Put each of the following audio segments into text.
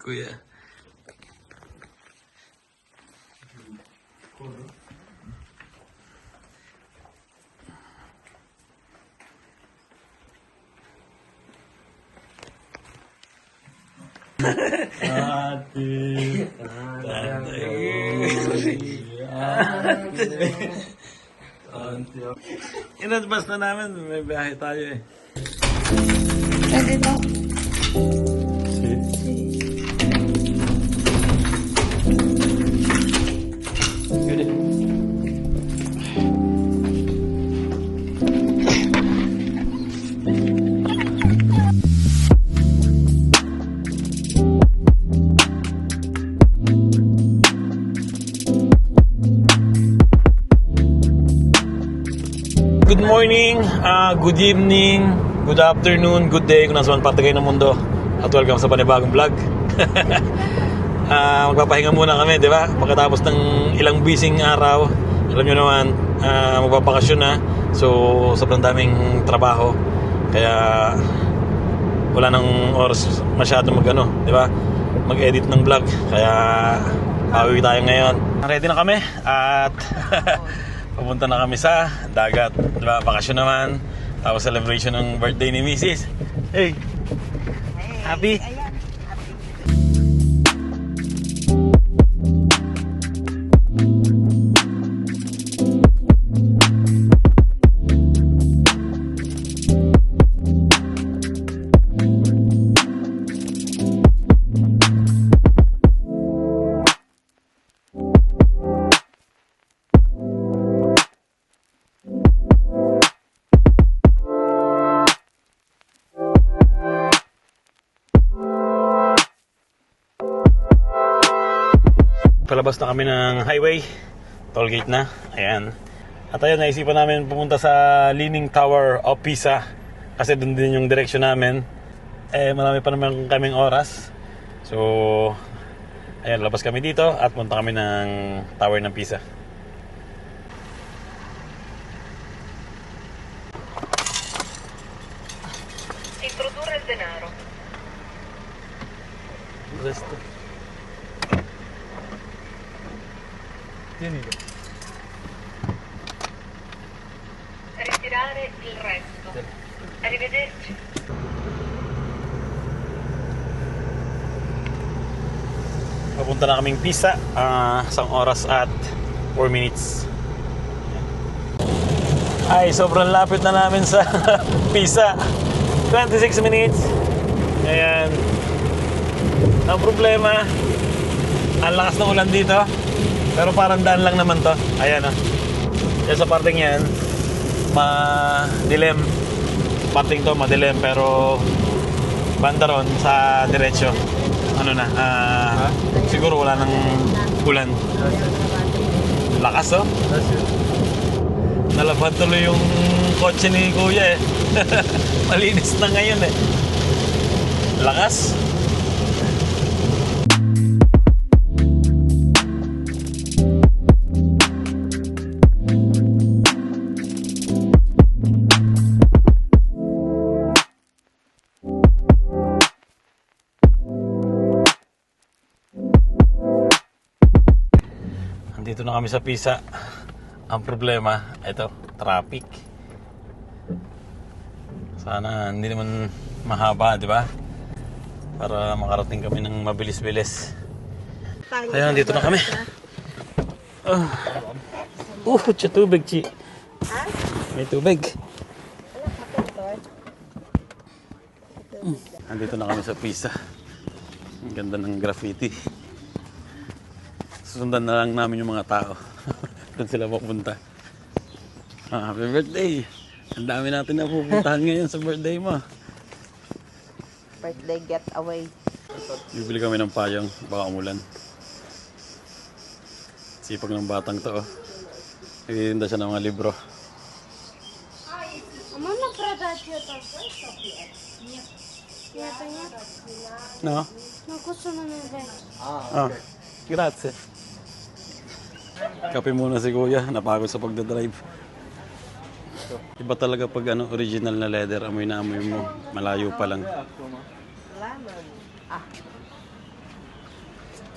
kuya. Inadvance na namin, may biyahe tayo eh. Pwede to. Good morning, good evening, good afternoon, good day kung nasa man parte kayo ng mundo. At welcome sa panibagong vlog. Magpapahinga muna kami, di ba? Pagkatapos ng ilang busy araw, alam nyo naman, magpapakasyon na. So, sobrang daming trabaho. Kaya, wala nang oras masyado di ba? Mag-edit ng vlog. Kaya, pauwi tayo ngayon. Ready na kami at pupunta na kami sa dagat, diba? Bakasyon naman. Tapos celebration ng birthday ni Mrs. Hey! Happy? Palabas na kami ng highway, toll gate na, ayan. At ayun, naisipan namin pumunta sa Leaning Tower of Pisa kasi doon din yung direksyon namin. Marami pa naman kaming oras. So, ayan, labas kami dito at punta kami ng Tower ng Pisa. Introdurre il denaro. Resto. Tienilo. Ritirare il resto. Arrivederci. Papunta na kaming Pisa, isang oras at 4 minutes. Ay, sobrang lapit na namin sa Pisa. 26 minutes. Ayan. Ang problema, ang lakas ng ulan dito. Pero parang daan lang naman to. Ayan o. Yan sa parting yan, madilim. Parting to madilim, pero banda ron sa diretsyo. Ano na, siguro wala nang ulan. Lakas oh. Nalabhan tuloy yung kotse ni kuya eh. Malinis na ngayon eh. Lakas. Dito na kami sa Pisa. Ang problema, ito, traffic. Sana hindi naman mahaba, di ba? Para makarating kami ng mabilis-bilis. Ayun, dito na kami. Siya tubig, Chi. May tubig. Andito na kami sa Pisa. Ang ganda ng graffiti. Susundan na lang namin yung mga tao. Doon sila pupunta. Happy birthday! Ang dami natin na pupuntahan ngayon sa birthday mo. Birthday getaway. Bibili kami ng payong, baka umulan. Sipag ng batang to, oh. Nagtitinda siya ng mga libro. Можно продать это? Нет. Это нет? No? Ну, кусу на небе. Grazie. Kape muna si kuya, napagod sa pagdadrive. Iba talaga pag original na leather, amoy na amoy mo, malayo pa lang.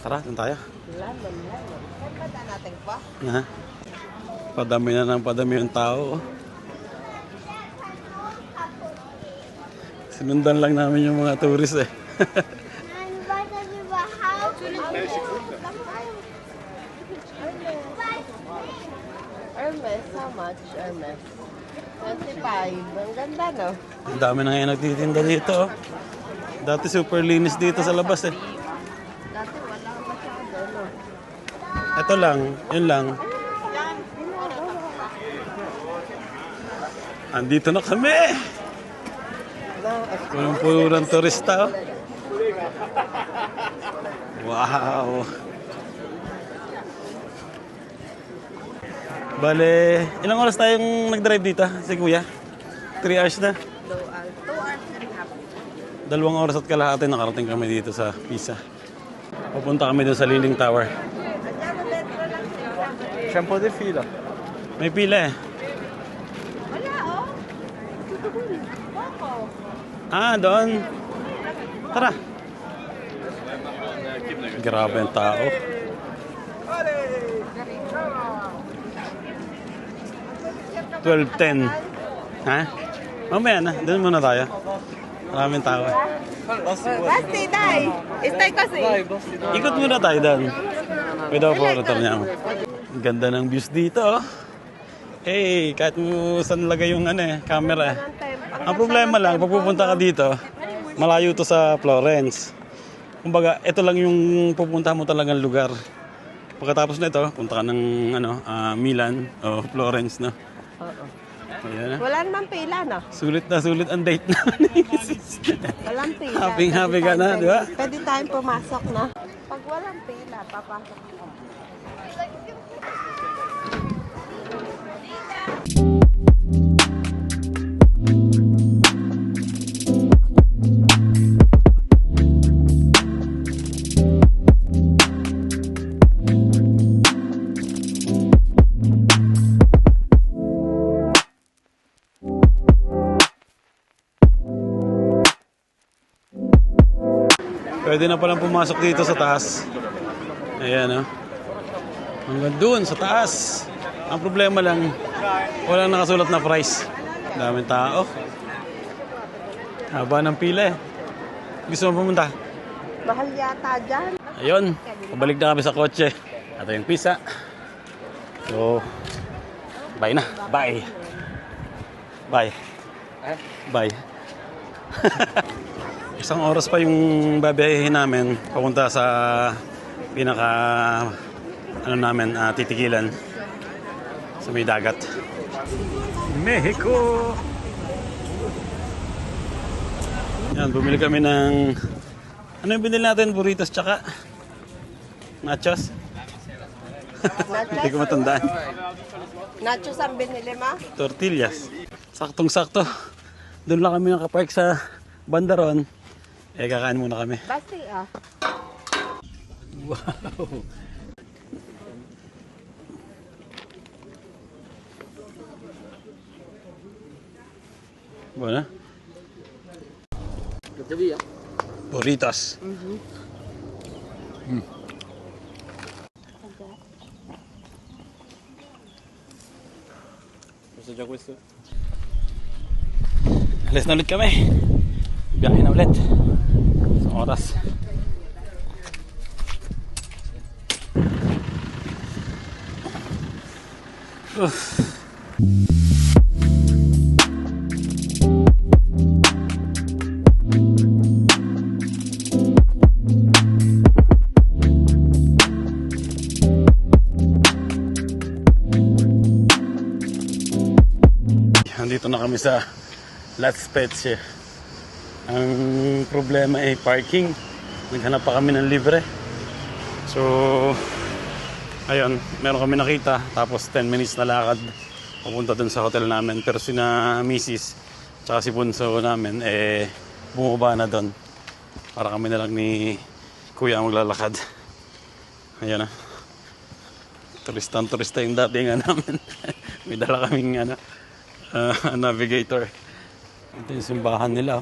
Tara, doon tayo. Lemon. Pagkada natin pa. Ha? Padami na ng padami yung tao. Sinundan lang namin yung mga tourist eh. Hermes, how much? Hermes. 25. Ang ganda, no? Ang dami na ngayon nagtitinda dito. Oh. Dati super linis dito sa labas eh. Dati wala masyado, no? Ito lang, yun lang. Andito na kami! Purang turista. Oh. Wow! Bale, ilang oras tayong nag-drive dito, si Kuya? 3 hours na. 2 hours and a half. 2 oras at kalahati nakarating kami dito sa Pisa. Pupunta kami dun sa Leaning Tower. C'è un po' di fila. May pila eh. Wala, oh. Ah, doon. Tara. Grabe ang tao. $12.10. Ha? Mamaya na. Doon muna tayo. Maraming tao eh. Basti, dai. Stay kasi. Ikot muna tayo doon. Pwede ako po return niya. Ang ganda ng views dito oh. Hey, kahit mo saan lagay yung camera. Ang problema lang, pag pupunta ka dito, malayo to sa Florence. Kumbaga, ito lang yung pupunta mo talagang lugar. Pagkatapos na ito, punta ka ng Milan o Florence, no? Oo. Ayan na. Wala naman pila, no? Sulit na sulit ang date na. Walang pila. Happy ka na, di ba? Pwede tayong pumasok na. Pag walang pila, papasok na. Pwede na palang pumasok dito sa taas. Ayan, oh. Hanggang doon sa taas. Ang problema lang, walang nakasulat na price. Daming tao. Haba ng pila eh. Gusto mo pumunta? Mahal yata dyan. Ayun, pabalik na kami sa kotse. Ito yung pizza. So, bye na. Bye. Bye. Bye. Isang oras pa yung babiyahin namin papunta sa pinaka titikilan sa may dagat. Mexico! Yan, bumili kami ng ano yung binili natin? Burritos tsaka nachos? Hindi ko matandaan. Nachos ang binili mo? Tortillas. Saktong-sakto. Doon lang kami nakapark sa bandaron. Kakain muna kami. Basti, ah. Wow! Bueno. Burritos. Alis na ulit kami. Biyahe na ulit. Isang oras. Nandito na kami sa La Spezia. Ang problema ay parking. Naghanap pa kami ng libre. So, ayun, meron kami nakita. Tapos 10 minutes na lakad papunta dun sa hotel namin. Pero sina Mrs. tsaka si Bunso namin, bumaba na dun. Para kami na lang ni Kuya maglalakad. Ayun na. Turista yung datingan namin. May dala kaming navigator. Ito yung simbahan nila.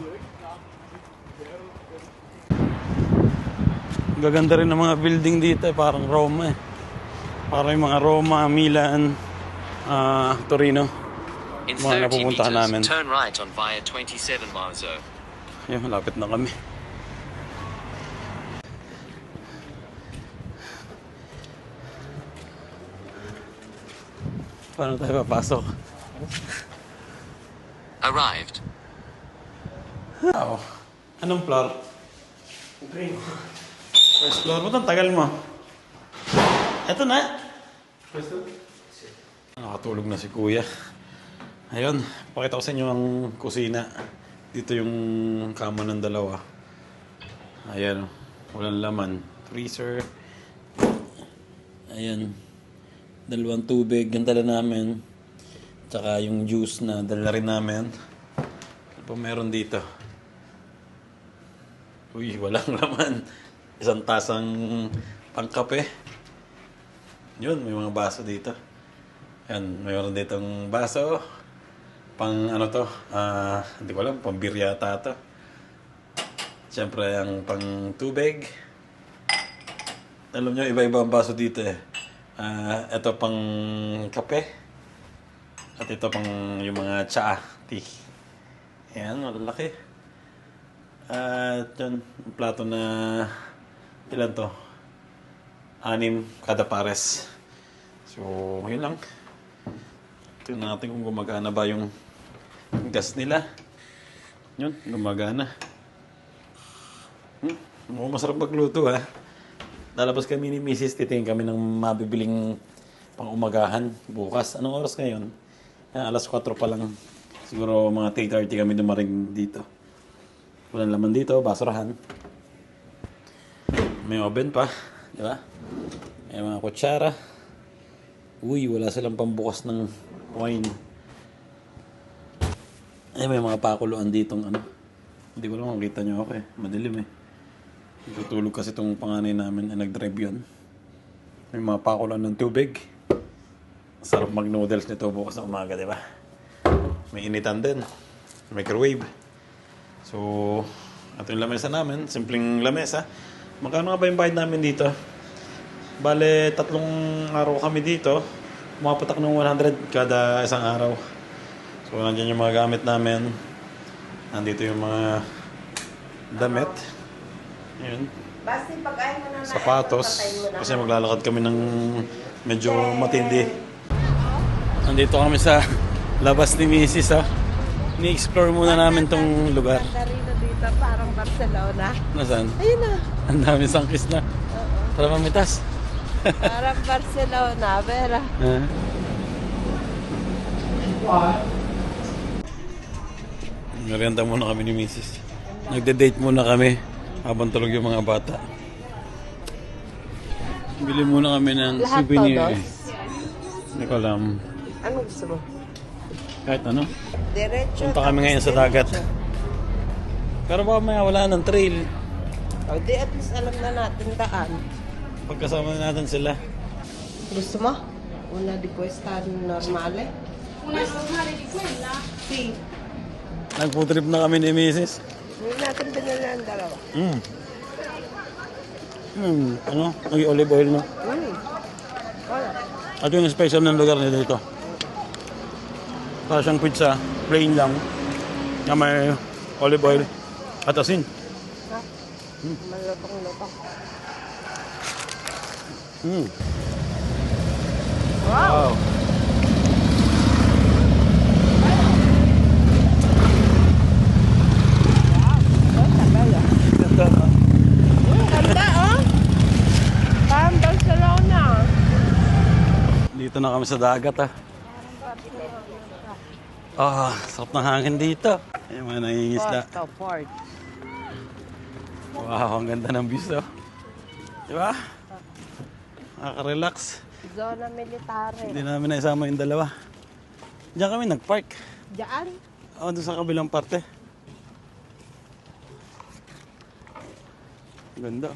Gaganda rin ng mga building dito, parang Roma eh. Parang yung mga Roma, Milan, Torino. In Mga 30 napupuntahan meters, namin. turn right on via 27 Marzo. Yun, malapit na kami. Paano tayo papasok? Arrived. Oo. Anong floor? First floor. Ba't ang tagal mo? Eto na. Nakatulog na si kuya. Ayun, pakita ko sa inyo ang kusina. Dito yung kama ng dalawa. Ayan, walang laman. Freezer. Ayan. Dalawang tubig ang dala namin. Tsaka yung juice na dala rin namin. Ano pa meron dito? Uy, walang laman. Isang tasang pangkape. Yun, may mga baso dito. Ayan, mayroon ditong baso. Pang ano to? Hindi ko alam, pang beer yata to. Siyempre, ang pang tubig. Alam nyo, iba-iba ang baso dito eh. Ito pang kape. At ito pang yung mga tsaa, tea. Ayan, malalaki. At yun, yung plato na ilan to? 6 kada pares. So, yun lang. Tingnan natin kung gumagana ba yung gas nila. Yun, gumagana. Mukhang masarap magluto ha. Lalabas kami ni Mrs. Titingin kami ng mabibiling pang umagahan bukas. Anong oras ngayon? Alas 4 pa lang. Siguro mga 3:30 kami dumaring dito. Walang laman dito, basurahan. May oven pa, di ba? May mga kutsara. Uy, wala silang pambukas ng wine. May mga pakuluan ditong ano. Hindi ko lang makita nyo ako eh. Madilim eh. Tutulog kasi itong panganay namin na nag-drive yun. May mga pakuluan ng tubig. Sarap mag-noodles nito bukas na umaga, di ba? May initan din. Microwave. So, ito yung lamesa namin. Simpleng lamesa. Magkano nga ba yung bayad namin dito? Bale, 3 araw kami dito. Umapatak ng 100 kada isang araw. So, nandiyan yung mga gamit namin. Nandito yung mga damit. Yun. Basta pag-ayin mo na Sapatos. Kasi maglalakad kami ng medyo matindi. Nandito kami sa labas ni Mrs. Ni-explore muna namin tong lugar. Mandarino dito, parang Barcelona. Nasaan? Ayun na. Ang dami sangkis na. Para mamitas. Parang Barcelona, Vera. Merienda muna kami ni Mrs. Nagde-date muna kami habang tulog yung mga bata. Bili muna kami ng Lahat souvenir. todos? Hindi ko alam. Ano gusto mo? Kahit ano. Diretso. Punta kami ngayon sa dagat. Pero baka may wala ng trail. O, di at least alam na natin daan. Pagkasama natin sila. Gusto mo? Una di questa normale? Una normale di quella? Si. Nagputrip na kami ni Mrs. Hindi natin binili ang dalawa. Ano? May olive oil, no? Wala. At yung special ng lugar nila dito. Para siyang pizza, plain lang. Na may olive oil at asin. Ha? Malutong-lutong. Wow! Ganda, no? Ganda, oh! Parang Barcelona. Dito na kami sa dagat, sarap ng hangin dito. Ay, mga nangingisda. Port. Wow, ang ganda ng views, oh. Di ba? Nakaka-relax. Zona militare. Hindi namin naisama yung dalawa. Diyan kami nag-park. Diyan? Oo, doon sa kabilang parte. Ganda.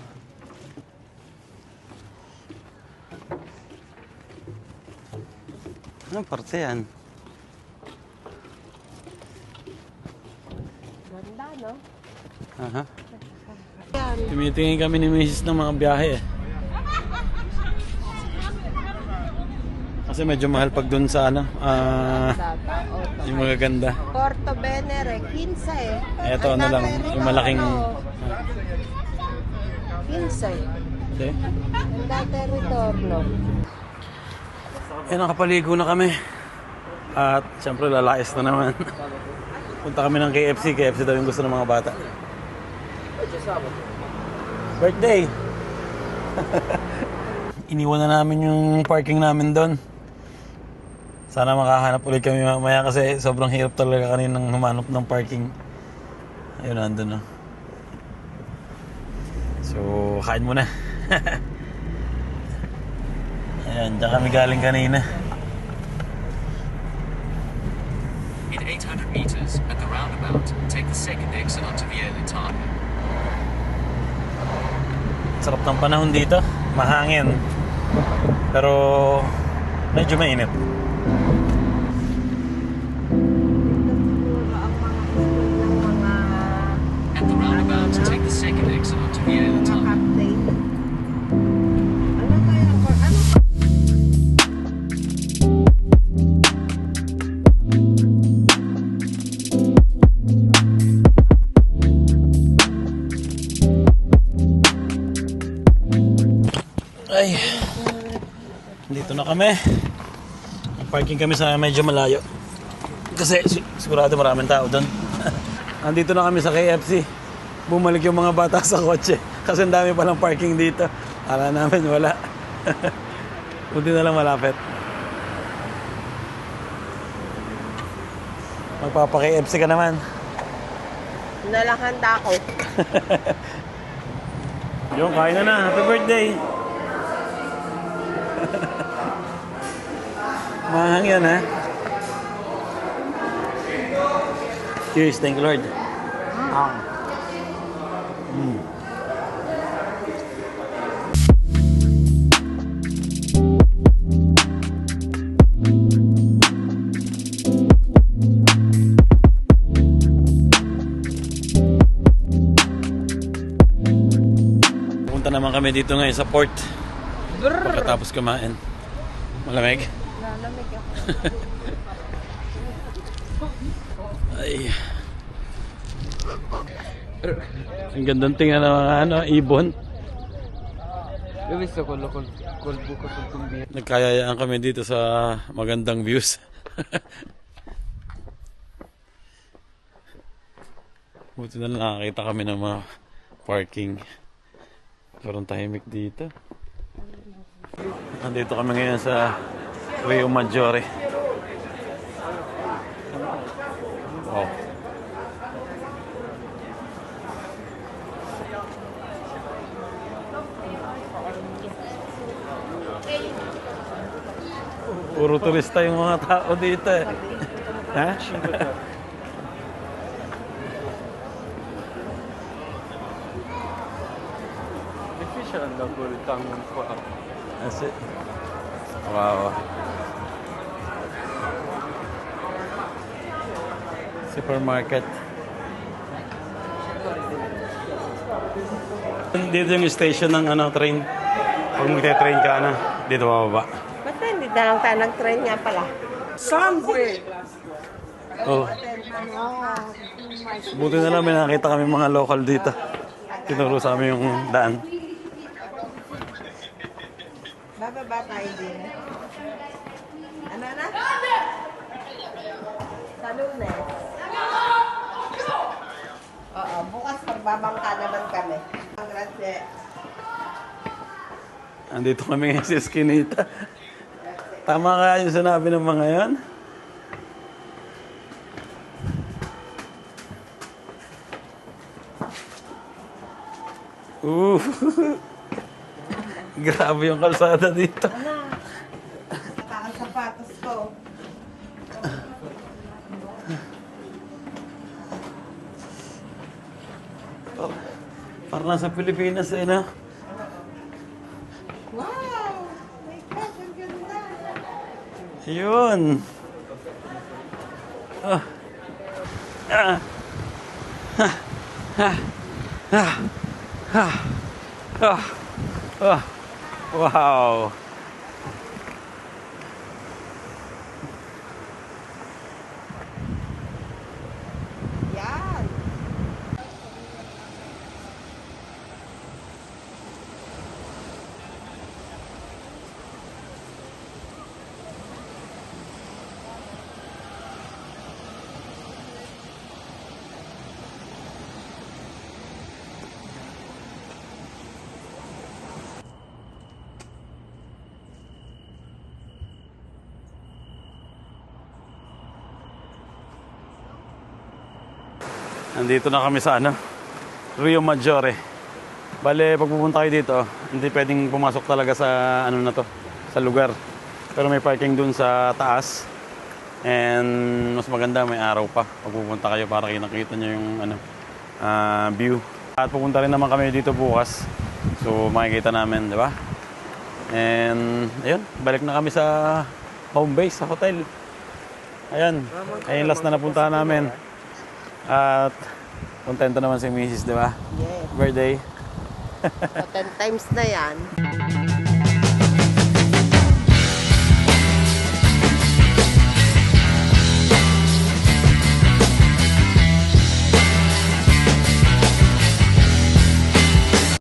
Anong parte yan? Ganda, no? Aha. Yan. Tumitingin kami ni Mrs. ng mga biyahe eh. Kasi medyo mahal pag dun sa ano, yung magaganda. Porto Venere, 15 eh. Eto ano lang, yung malaking... 15. Okay. Ang dati retorno. Nakapaligo na kami. At syempre lalayas na naman. Punta kami ng KFC. KFC daw yung gusto ng mga bata. Birthday! Iniwan na namin yung parking namin doon. Sana makahanap ulit kami mamaya kasi sobrang hirap talaga kaninang humanap ng parking. Ayun, nandun na. So, kain muna. Ayan, dyan kami galing kanina. In 800 meters, at the roundabout, take the second exit onto Vielitana. Sarap ng panahon dito. Mahangin. Pero medyo mainit. At the roundabout, take the second exit onto Vielitana. Captain. Ano kaya ko? Ano? Ay, dito na kami. Parking kami sa medyo malayo. Kasi sigurado maraming tao doon. Andito na kami sa KFC. Bumalik yung mga bata sa kotse. Kasi ang dami palang parking dito. Akala namin wala. Buti na lang malapit. Magpapa-KFC ka naman. Nalakanta ako. Yung kain na na. Happy birthday! Mahang yan, ha? Cheers, thank you, Lord. Punta naman kami dito ngayon sa port. Pagkatapos kumain. Malamig? Lalamig ako. Ay. Ang gandang tingnan ng mga ibon. Nagkayayaan kami dito sa magandang views. Buti na nakakita kami ng mga parking. Parang tahimik dito. Nandito kami ngayon sa Rio Maggiore. Wow. Puro turista yung mga tao dito eh. Ha? That's it. Wow. Supermarket. Dito yung station ng train. Pag magte-train ka dito bababa. Ba't hindi na lang tayo nag-train nga pala? Oh. Buti na lang may nakita kami mga local dito. Tinuro sa amin yung daan. Bababa tayo din. Ano na? Sa Lunes. Oo, bukas pagbabangka naman kami. Grazie. Andito kami ngayon sa Eskinita. Tama kaya yung sinabi ng mga yan? Grabe yung kalsada dito. Nakakasapatos ko. Parang nasa Pilipinas eh, no? Wow! My gosh, ang ganda. Yun. Ah. Ah. Ah. Ah. Ah. Ah. Ah. Ah. Wow. Yan. Nandito na kami sa Rio Maggiore. Bale, pag pupunta kayo dito, hindi pwedeng pumasok talaga sa na to, sa lugar. Pero may parking dun sa taas. And mas maganda, may araw pa pag pupunta kayo para nakita nyo yung view. At pupunta rin naman kami dito bukas. So makikita namin, di ba? And ayun, balik na kami sa home base, sa hotel. Ayan, ayun last na napuntahan namin. At kontento naman si Mrs., di ba? Yes. Birthday. So, 10 times na yan.